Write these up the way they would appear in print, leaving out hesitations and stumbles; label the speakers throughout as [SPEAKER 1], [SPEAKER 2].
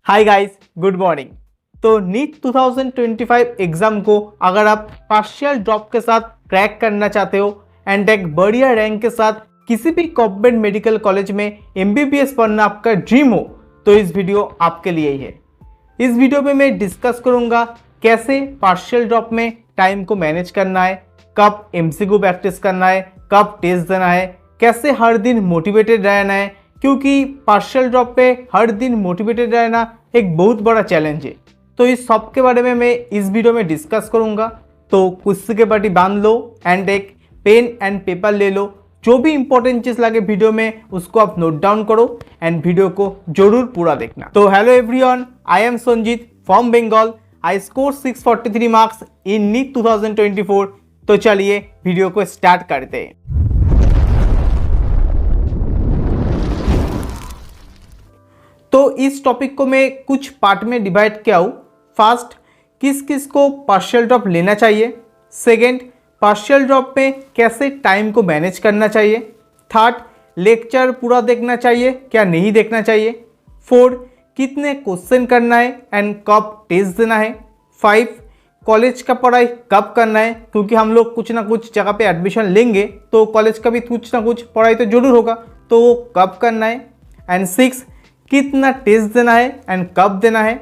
[SPEAKER 1] Hi guys, good morning. तो NEET 2025 exam को अगर आप पार्शियल ड्रॉप के साथ क्रैक करना चाहते हो एंड एक बढ़िया रैंक के साथ किसी भी गवर्नमेंट मेडिकल कॉलेज में एमबीबीएस पढ़ना आपका ड्रीम हो, तो इस वीडियो आपके लिए ही है। इस वीडियो में मैं डिस्कस करूंगा कैसे पार्शियल ड्रॉप में टाइम को मैनेज करना है, कब एमसीक्यू प्रैक्टिस करना है, कब टेस्ट देना है, कैसे हर दिन मोटिवेटेड रहना है, क्योंकि पार्शियल ड्रॉप पे हर दिन मोटिवेटेड रहना एक बहुत बड़ा चैलेंज है। तो इस सब के बारे में मैं इस वीडियो में डिस्कस करूंगा। तो कुर्सी के पट्टी बांध लो एंड एक पेन एंड पेपर ले लो। जो भी इंपॉर्टेंट चीज लगे वीडियो में उसको आप नोट डाउन करो एंड वीडियो को जरूर पूरा देखना। तो hello everyone, I am Sanjeet from Bengal. I score 643 marks in NEET 2024। तो चलिए वीडियो को स्टार्ट करते हैं। तो इस टॉपिक को मैं कुछ पार्ट में डिवाइड किया हूँ। फर्स्ट, किस किस को पार्शियल ड्रॉप लेना चाहिए। सेकंड, पार्शियल ड्रॉप में कैसे टाइम को मैनेज करना चाहिए। थर्ड, लेक्चर पूरा देखना चाहिए क्या नहीं देखना चाहिए। फोर्थ, कितने क्वेश्चन करना है एंड कब टेस्ट देना है। फाइव, कॉलेज का पढ़ाई कब करना है, क्योंकि हम लोग कुछ ना कुछ जगह पे एडमिशन लेंगे तो कॉलेज का भी कुछ ना कुछ पढ़ाई तो जरूर होगा, तो वो कब करना है। एंड सिक्स, कितना टेस्ट देना है एंड कब देना है।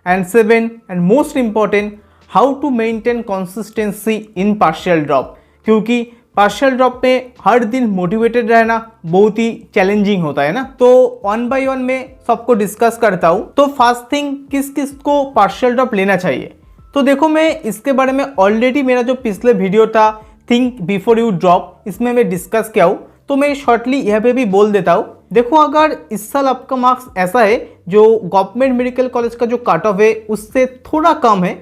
[SPEAKER 1] And seven and most important, how to maintain consistency in partial drop, क्योंकि पार्शियल ड्रॉप में हर दिन मोटिवेटेड रहना बहुत ही चैलेंजिंग होता है ना। तो वन बाय वन में सबको डिस्कस करता हूँ। तो फर्स्ट थिंग, किस किस को पार्शियल ड्रॉप लेना चाहिए। तो देखो, मैं इसके बारे में ऑलरेडी मेरा जो पिछले वीडियो था थिंक बिफोर यू ड्रॉप, इसमें मैं डिस्कस किया हूँ, तो मैं शॉर्टली यहाँ पे भी बोल देता हूँ। देखो, अगर इस साल आपका मार्क्स ऐसा है जो गवर्नमेंट मेडिकल कॉलेज का जो कट ऑफ है उससे थोड़ा कम है,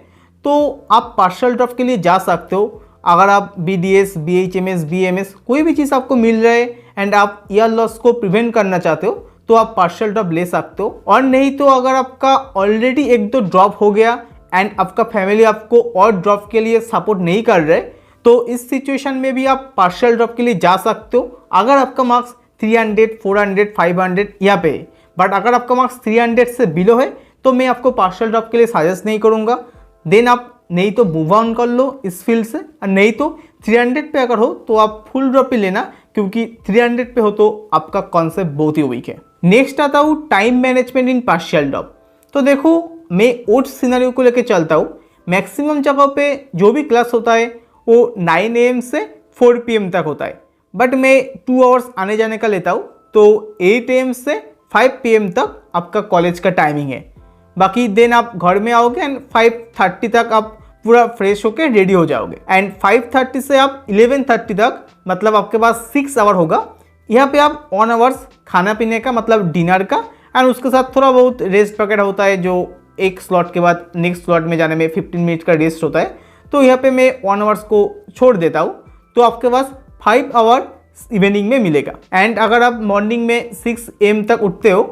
[SPEAKER 1] तो आप पार्शियल ड्रॉप के लिए जा सकते हो। अगर आप बीडीएस, बीएचएमएस, बीएमएस कोई भी चीज़ आपको मिल रहा है एंड आप ईयर लॉस को प्रिवेंट करना चाहते हो तो आप पार्शियल ड्रॉप ले सकते हो। और नहीं तो अगर आपका ऑलरेडी एक दो ड्रॉप हो गया एंड आपका फैमिली आपको और ड्रॉप के लिए सपोर्ट नहीं कर रहे, तो इस सिचुएशन में भी आप पार्शियल ड्रॉप के लिए जा सकते हो अगर आपका मार्क्स 300, 400, 500 यहाँ पे है। बट अगर आपका मार्क्स 300 से बिलो है तो मैं आपको पार्शियल ड्रॉप के लिए सजेस्ट नहीं करूँगा। देन आप नहीं तो मूव ऑन कर लो इस फील्ड से, और नहीं तो 300 पे अगर हो तो आप फुल ड्रॉप ही लेना, क्योंकि 300 पे हो तो आपका कॉन्सेप्ट बहुत ही वीक है। नेक्स्ट आता हूँ टाइम मैनेजमेंट इन पार्शियल ड्रॉप। तो देखो, मैं ओट सिनेरियो को लेकर चलता हूँ। मैक्सिमम जगह पे जो भी क्लास होता है वो 9 AM से 4 PM तक होता है, बट मैं 2 आवर्स आने जाने का लेता हूँ, तो 8 AM से 5 PM तक आपका कॉलेज का टाइमिंग है। बाकी देन आप घर में आओगे एंड 5:30 तक आप पूरा फ्रेश होके रेडी हो जाओगे एंड 5:30 से आप 11:30 तक, मतलब आपके पास 6 आवर होगा। यहाँ पे आप 1 आवर्स खाना पीने का, मतलब डिनर का, एंड उसके साथ थोड़ा बहुत रेस्ट वगैरह होता है, जो एक स्लॉट के बाद नेक्स्ट स्लॉट में जाने में 15 मिनट का रेस्ट होता है। तो यहाँ पे मैं 1 आवर्स को छोड़ देता हूँ, तो आपके पास 5 आवर इवनिंग में मिलेगा। एंड अगर आप मॉर्निंग में 6 AM तक उठते हो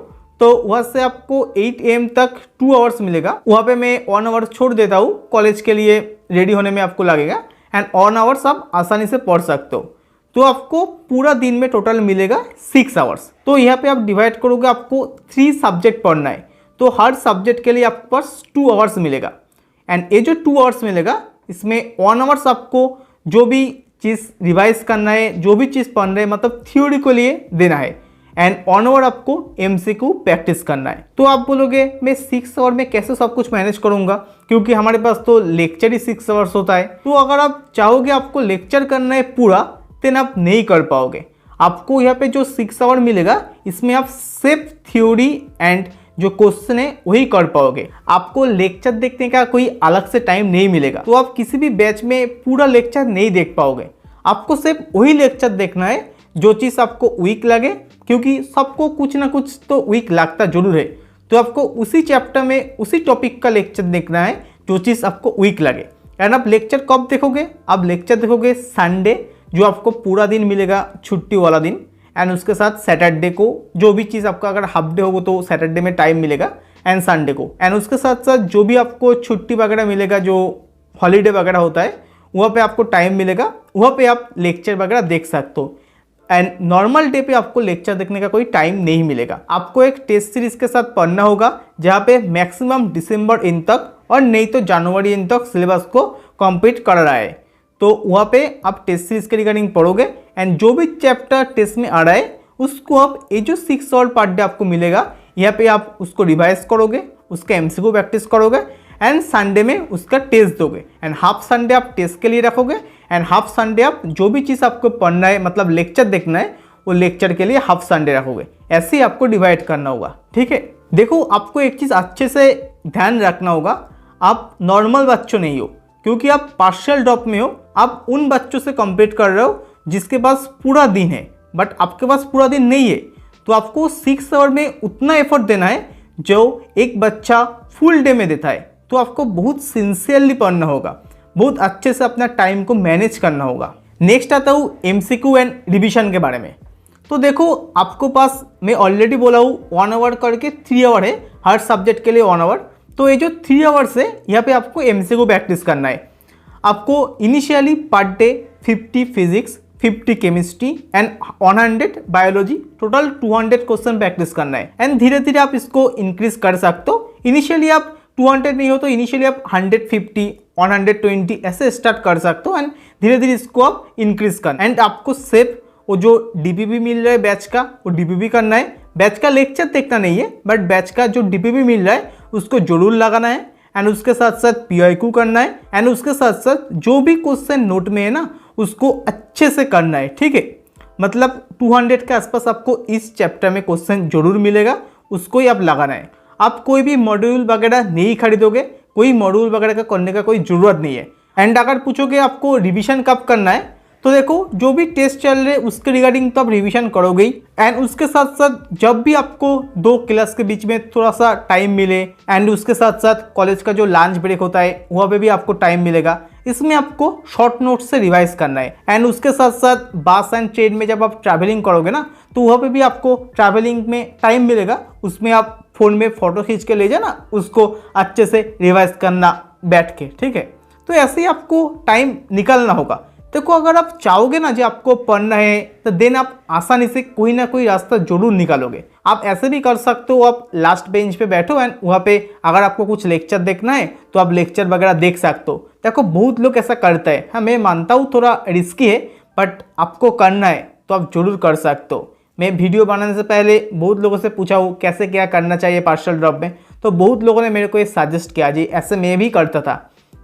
[SPEAKER 1] तो वहाँ से आपको 8 AM तक 2 आवर्स मिलेगा। वहाँ पे मैं 1 आवर छोड़ देता हूँ, कॉलेज के लिए रेडी होने में आपको लगेगा, एंड 1 आवर्स आप आसानी से पढ़ सकते हो। तो आपको पूरा दिन में टोटल मिलेगा 6 आवर्स। तो यहाँ पे आप डिवाइड करोगे, आपको 3 सब्जेक्ट पढ़ना है, तो हर सब्जेक्ट के लिए आपके पास 2 आवर्स मिलेगा। एंड ये जो 2 आवर्स मिलेगा, इसमें 1 आवर्स आपको जो भी चीज़ रिवाइज करना है, जो भी चीज़ पढ़ रहे हैं, मतलब थ्योरी के लिए देना है, एंड 1 आवर आपको एमसीक्यू प्रैक्टिस करना है। तो आप बोलोगे मैं 6 आवर में कैसे सब कुछ मैनेज करूंगा, क्योंकि हमारे पास तो लेक्चर ही 6 आवर्स होता है। तो अगर आप चाहोगे आपको लेक्चर करना है पूरा, देन आप नहीं कर पाओगे। आपको यहाँ पे जो 6 आवर मिलेगा, इसमें आप सिर्फ थ्योरी एंड जो क्वेश्चन है वही कर पाओगे। आपको लेक्चर देखने का कोई अलग से टाइम नहीं मिलेगा, तो आप किसी भी बैच में पूरा लेक्चर नहीं देख पाओगे। आपको सिर्फ वही लेक्चर देखना है जो चीज़ आपको वीक लगे, क्योंकि सबको कुछ ना कुछ तो वीक लगता जरूर है। तो आपको उसी चैप्टर में उसी टॉपिक का लेक्चर देखना है जो चीज़ आपको वीक लगे। एंड आप लेक्चर कब देखोगे? आप लेक्चर देखोगे संडे, जो आपको पूरा दिन मिलेगा, छुट्टी वाला दिन, एंड उसके साथ सैटरडे को जो भी चीज़ आपका अगर हाफ डे होगा तो सैटरडे में टाइम मिलेगा, एंड संडे को। एंड उसके साथ साथ जो भी आपको छुट्टी वगैरह मिलेगा, जो हॉलीडे वगैरह होता है, वहाँ पे आपको टाइम मिलेगा, वहाँ पे आप लेक्चर वगैरह देख सकते हो। एंड नॉर्मल डे पे आपको लेक्चर देखने का कोई टाइम नहीं मिलेगा। आपको एक टेस्ट सीरीज के साथ पढ़ना होगा जहाँ पे मैक्सिमम दिसंबर एंड तक और नहीं तो जनवरी एंड तक सिलेबस को कंप्लीट कर रहा है। तो वहाँ पे आप टेस्ट सीरीज के रिगार्डिंग पढ़ोगे एंड जो भी चैप्टर टेस्ट में आ रहा है उसको आप ये जो 6 आवर पर डे आपको मिलेगा यहाँ पे आप उसको रिवाइज करोगे, उसका एमसीक्यू प्रैक्टिस करोगे एंड संडे में उसका टेस्ट दोगे एंड हाफ संडे आप टेस्ट के लिए रखोगे एंड हाफ संडे आप जो भी चीज़ आपको पढ़ना है मतलब लेक्चर देखना है वो लेक्चर के लिए हाफ संडे रखोगे। ऐसे ही आपको डिवाइड करना होगा, ठीक है। देखो आपको एक चीज़ अच्छे से ध्यान रखना होगा, आप नॉर्मल बच्चों नहीं हो क्योंकि आप पार्शियल ड्रॉप में हो। आप उन बच्चों से कंपीट कर रहे हो जिसके पास पूरा दिन है, बट आपके पास पूरा दिन नहीं है। तो आपको 6 आवर में उतना एफर्ट देना है जो एक बच्चा फुल डे में देता है। तो आपको बहुत सिंसियरली पढ़ना होगा, बहुत अच्छे से अपना टाइम को मैनेज करना होगा। नेक्स्ट आता हूँ एमसीक्यू एंड रिवीजन के बारे में। तो देखो आपको पास मैं ऑलरेडी बोला हूँ 1 आवर करके 3 आवर है, हर सब्जेक्ट के लिए 1 आवर। तो ये जो 3 आवर्स है यहाँ पे आपको एमसीक्यू प्रैक्टिस करना है। आपको initially per day 50 physics, 50 chemistry and 100 biology, total 200 question practice करना है एंड धीरे धीरे आप इसको इंक्रीज कर सकते हो। इनिशियली आप 200 नहीं हो तो इनिशियली आप 150, 120 ऐसे स्टार्ट कर सकते हो एंड धीरे धीरे इसको आप इंक्रीज करना। एंड आपको सिर्फ वो जो डीपीपी मिल रहा है बैच का वो डीपीपी करना है। बैच का लेक्चर देखना नहीं है बट बैच का जो डीपीपी मिल रहा है उसको जरूर लगाना है एंड उसके साथ साथ पीआईक्यू करना है एंड उसके साथ साथ जो भी क्वेश्चन नोट में है ना उसको अच्छे से करना है, ठीक है। मतलब 200 के आसपास आपको इस चैप्टर में क्वेश्चन जरूर मिलेगा, उसको ही आप लगाना है। आप कोई भी मॉड्यूल वगैरह नहीं खरीदोगे, कोई मॉड्यूल वगैरह का करने का कोई ज़रूरत नहीं है। एंड अगर पूछोगे आपको रिवीजन कब करना है तो देखो जो भी टेस्ट चल रहे उसके रिगार्डिंग तो आप रिवीजन करोगे ही एंड उसके साथ साथ जब भी आपको 2 क्लास के बीच में थोड़ा सा टाइम मिले एंड उसके साथ साथ कॉलेज का जो लंच ब्रेक होता है वहाँ पे भी आपको टाइम मिलेगा, इसमें आपको शॉर्ट नोट से रिवाइज करना है। एंड उसके साथ साथ बस एंड ट्रेन में जब आप ट्रैवलिंग करोगे ना तो वहाँ पे भी आपको ट्रैवलिंग में टाइम मिलेगा, उसमें आप फ़ोन में फ़ोटो खींच के ले जाना, उसको अच्छे से रिवाइज करना बैठ के, ठीक है। तो ऐसे ही आपको टाइम निकालना होगा। देखो अगर आप चाहोगे ना जो आपको पढ़ना है तो देन आप आसानी से कोई ना कोई रास्ता जरूर निकालोगे। आप ऐसे भी कर सकते हो, आप लास्ट बेंच पे बैठो एंड वहाँ पे अगर आपको कुछ लेक्चर देखना है तो आप लेक्चर वगैरह देख सकते हो। देखो बहुत लोग ऐसा करते हैं, हाँ मैं मानता हूँ थोड़ा रिस्की है बट आपको करना है तो आप जरूर कर सकते हो। मैं वीडियो बनाने से पहले बहुत लोगों से पूछा हूँ कैसे क्या करना चाहिए पार्शियल ड्रॉप में, तो बहुत लोगों ने मेरे को ये सजेस्ट किया जी ऐसे मैं भी करता था,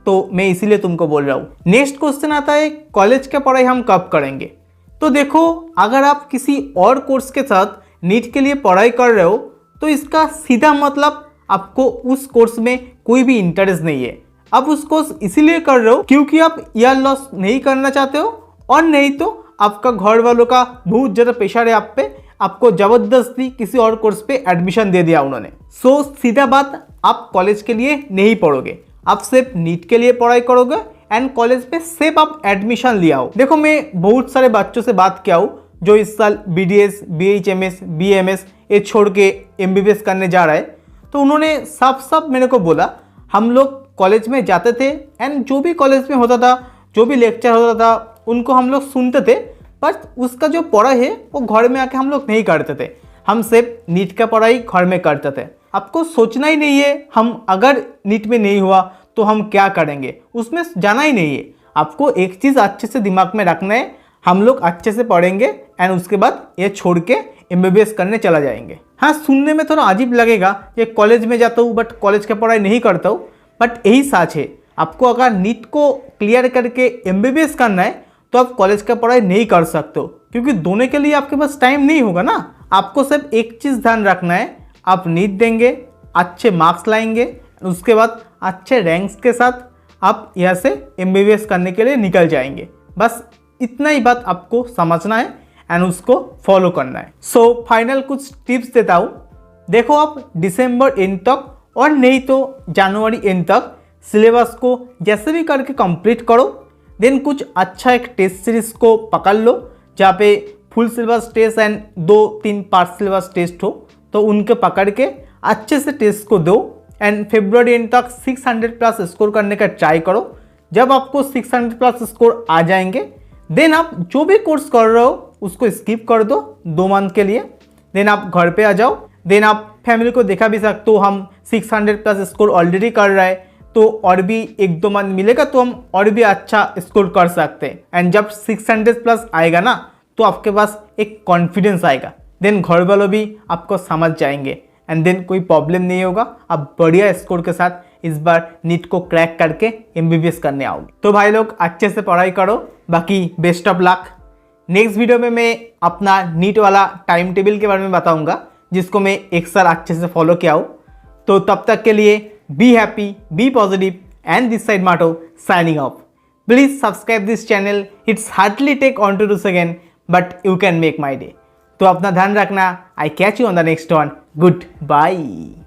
[SPEAKER 1] तो मैं इसीलिए तुमको बोल रहा हूँ। नेक्स्ट क्वेश्चन आता है कॉलेज की पढ़ाई हम कब करेंगे। तो देखो अगर आप किसी और कोर्स के साथ नीट के लिए पढ़ाई कर रहे हो तो इसका सीधा मतलब आपको उस कोर्स में कोई भी इंटरेस्ट नहीं है। आप उस कोर्स इसीलिए कर रहे हो क्योंकि आप ईयर लॉस नहीं करना चाहते हो और नहीं तो आपका घर वालों का बहुत ज़्यादा प्रेशर है आप पे, आपको ज़बरदस्ती किसी और कोर्स पे एडमिशन दे दिया उन्होंने। सो सीधा बात आप कॉलेज के लिए नहीं पढ़ोगे, आप सिर्फ नीट के लिए पढ़ाई करोगे एंड कॉलेज में सिर्फ आप एडमिशन लिया हो। देखो मैं बहुत सारे बच्चों से बात किया हूँ जो इस साल BDS, BHMS, BMS ये छोड़ के MBBS करने जा रहा है, तो उन्होंने साफ साफ मेरे को बोला हम लोग कॉलेज में जाते थे एंड जो भी कॉलेज में होता था, जो भी लेक्चर होता था उनको हम लोग सुनते थे, पर उसका जो पढ़ाई है वो घर में आके हम लोग नहीं करते थे, हम सिर्फ नीट का पढ़ाई घर में करते थे। आपको सोचना ही नहीं है हम अगर नीट में नहीं हुआ तो हम क्या करेंगे, उसमें जाना ही नहीं है। आपको एक चीज़ अच्छे से दिमाग में रखना है, हम लोग अच्छे से पढ़ेंगे एंड उसके बाद ये छोड़ के MBBS करने चला जाएंगे। हाँ सुनने में थोड़ा अजीब लगेगा कि कॉलेज में जाता हूँ बट कॉलेज का पढ़ाई नहीं करता हूँ, बट यही सच है। आपको अगर नीट को क्लियर करके MBBS करना है तो आप कॉलेज का पढ़ाई नहीं कर सकते हो क्योंकि दोनों के लिए आपके पास टाइम नहीं होगा ना। आपको सिर्फ एक चीज़ ध्यान रखना है, आप नीट देंगे, अच्छे मार्क्स लाएंगे, उसके बाद अच्छे रैंक्स के साथ आप यहाँ से MBBS करने के लिए निकल जाएंगे। बस इतना ही बात आपको समझना है एंड उसको फॉलो करना है। सो फाइनल कुछ टिप्स देता हूँ। देखो आप दिसंबर एंड तक और नहीं तो जनवरी एंड तक सिलेबस को जैसे भी करके कंप्लीट करो, देन कुछ अच्छा एक टेस्ट सीरीज को पकड़ लो जहाँ पे full syllabus test and 2-3 part syllabus test हो, तो उनके पकड़ के अच्छे से टेस्ट को दो एंड फरवरी एंड तक 600 प्लस स्कोर करने का ट्राई करो। जब आपको 600 प्लस स्कोर आ जाएंगे देन आप जो भी कोर्स कर रहे हो उसको स्किप कर दो 2 मंथ के लिए। देन आप घर पे आ जाओ। देन आप फैमिली को दिखा भी सकते हो हम 600 प्लस स्कोर ऑलरेडी कर रहे हैं, तो और भी 1-2 मंथ मिलेगा तो हम और भी अच्छा स्कोर कर सकते हैं। एंड जब 600 प्लस आएगा ना तो आपके पास एक कॉन्फिडेंस आएगा। देन घर वालों भी आपको समझ जाएंगे एंड देन कोई प्रॉब्लम नहीं होगा। आप बढ़िया स्कोर के साथ इस बार नीट को क्रैक करके MBBS करने आओगे। तो भाई लोग अच्छे से पढ़ाई करो, बाकी best of luck. Next video में मैं अपना नीट वाला टाइम टेबल के बारे में बताऊंगा, जिसको मैं एक साल अच्छे से फॉलो किया हूँ। तो तब तक के लिए be happy, be positive and this side माटो signing off. Please subscribe this channel, it's hardly take 1 to 2 second but you can make my day. तो अपना ध्यान रखना। I catch you on the next one. Good bye.